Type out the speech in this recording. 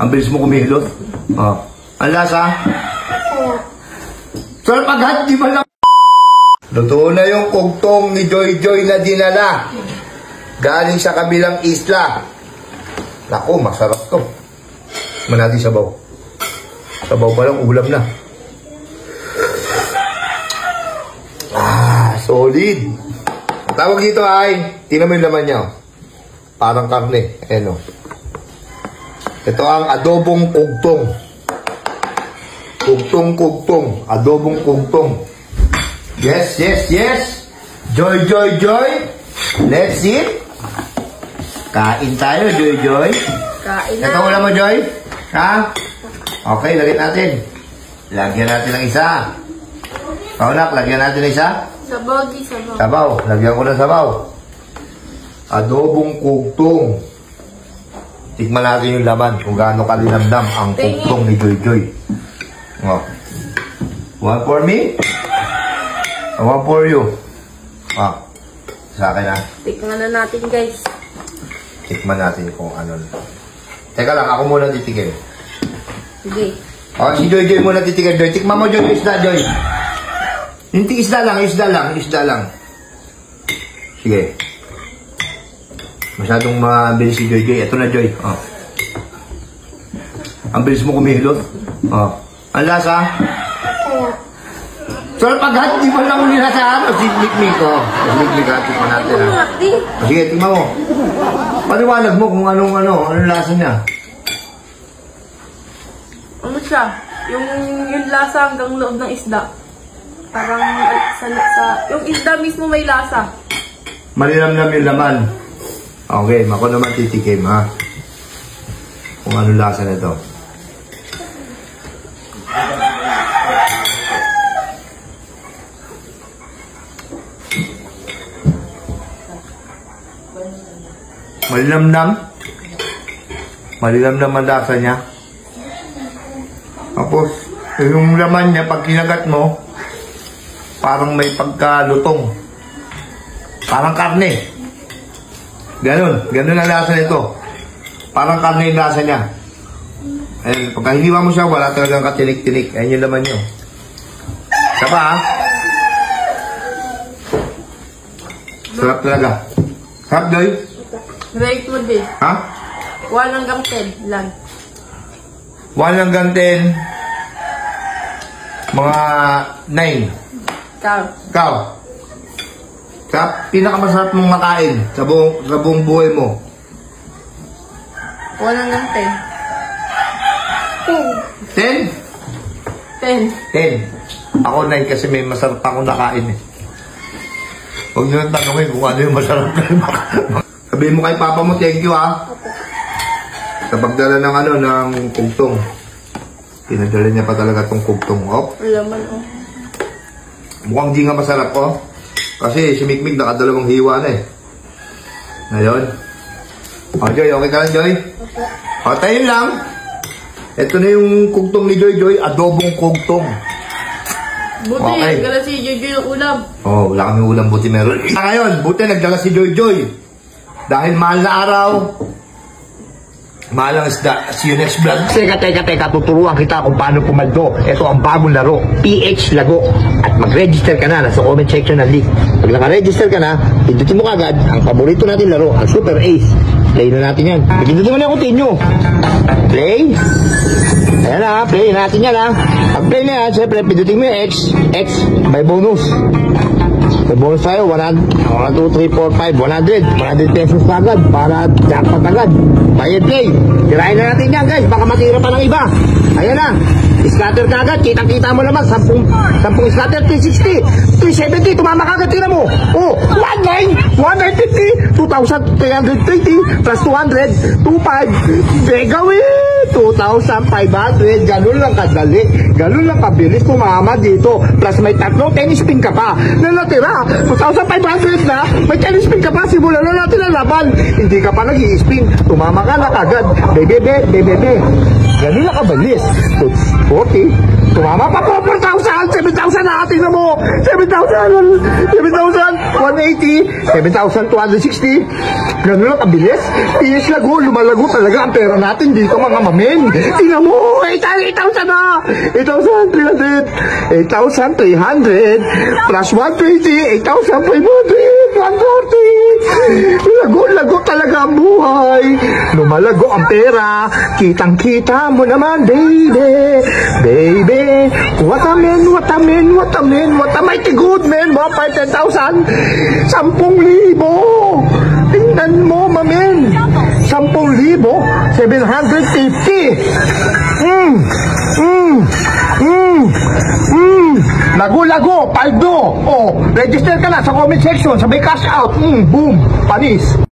Ang bilis mo kumihilot. Oh. Ang lasa? Sarap agad, di ba lang? Luto na yung kugtong ni Joy Joy na dinala. Galing sa kabilang isla. Naku, masarap to. Manati sabaw. Sabaw pa lang, ulam na. Solid. Ang tawag dito ay, tingnan mo yung laman niya. Parang karne. Ayan o. Ito ang adobong kugtong. Kugtong. Adobong kugtong. Yes. Joy. Let's eat. Kain tayo, Joy. Kain na. Ito ulam mo, Joy? Ha? Okay, lagyan natin. Lagyan natin ng isa. Kaunak, lagyan natin ng isa. Sabaw, di sabaw. Sabaw. Lagyan ko ng sabaw. Adobong kugtong. Tikman natin yung laman kung gaano kalinamdam ang kugtong ni Joy Joy. Oh. One for me. One for you. Ah. Sa akin na. Tikman na natin, guys. Tikman natin kung ano. Teka lang, ako muna titikin. Sige. Oh, si Joy Joy muna titikin. Joy, tikman mo, Joy. Isda, Joy. Hindi, isda lang. Sige. Masyadong mabilis si Joy Joy. Ito na, Joy. Oh. Ang bilis mo kumihilot. Oh. Ang lasa? Sarap agad, di ba lang nila sa ano? Sikmik ko. Sikmik ka, tikman natin ha. Sige, tingnan mo. Paliwanag mo kung anong lasa niya. Ano siya? Yung lasa hanggang loob ng isda. Parang yung isda mismo may lasa. Malinamnam yung laman. Okay, ako naman titikim ha. Kung anong lasa nito. Malinamnam ang lasa niya. Tapos, yung laman niya, pag kinagat mo, parang may pagkalutong. Parang karne. Ganun ang lasa nito. Parang karne yung lasa niya. Ayun, pagka hiniwa mo siya, wala talagang katinik-tinik. Ayun yung laman niyo. Isa pa ha? Sarap talaga. Sarap, Joy? Rate mo din. Ha? 1 hanggang 10 lang. 1 hanggang 10. Mga 9. Ikaw. Sa pinakamasarap mong makain sa buong buhay mo. 1 hanggang 10? 10. Ako 9 kasi may masarap akong nakain eh. Huwag nyo nang tanongin kung ano yung masarap kayo makain. Sabihin mo kay Papa mo, thank you ha. Sa pagdala ng kugtong. Pinadala niya pa talaga tong kugtong. Oh. Laman oh. Mukhang di nga masarap oh. Kasi si Mikmik nakadalawang hiwa na eh. Ngayon. Oh Joy, okay ka lang Joy? Okay. O tayo lang. Ito na yung kugtong ni Joy Joy. Adobong kugtong. Buti, okay. Nagdala si Joy Joy ng ulam. Oh, wala kami ulam, buti meron. Ngayon, buti nagdala si Joy Joy. Dahil mahal na araw, mahal ang isda. See you next vlog. Teka, tuturuan kita kung paano pumaldo. Ito ang bagong laro, PH Lago. At mag-register ka na, nasa comment section ng link. Pag naka-register ka na, pindutin mo kagad ang paborito natin laro, ang Super Ace. Play na natin yan. Pindutin mo na yung continue. Play. Ayan na, play natin yan ha. Pag play na yan, syempre, pindutin mo yung X, may bonus. May bonus tayo, 1, 2, 3, 4, 5, 100 pesos agad para jackpot agad. Bayad play. Tirahin na natin yan guys, baka matira pa ng iba. Ayan na, scatter ka agad, kitang-kita mo naman, 10 scatter, 360, 370, tumama ka agad, tira mo. Oh, 1950, 2,320, plus 200, 25, gagawin. 2,500, ganun lang kadali, ganun lang kabilis tumama dito, plus may tatlo, tennis spin ka pa, na natira, 2,500 na, may tennis spin ka pa, simulan na natin ang laban, hindi ka pa nag-i-spin, tumama ka na kagad, bebe, Ganun na kabilis. 40. Tumama pa po, 4,000, 7,000 na, tingnan mo, 7,000, 180, 7,260, ganun lang kabilis. PS lago, lumalago talaga ang pera natin dito mga mamen. Tingnan mo, 8,000 na, 8,300, 8,300, plus 120, 8,500, 140. Lago talaga ang buhay. Lumalago ang pera, kitang-kita mo naman, baby. Baby, what a mighty good man, mga 10,000, 10,000. Tingnan mo, mamen, 10,000, 750. Lago, paldo. Oh, register ka na sa comment section, sabay cash out. Boom, panis.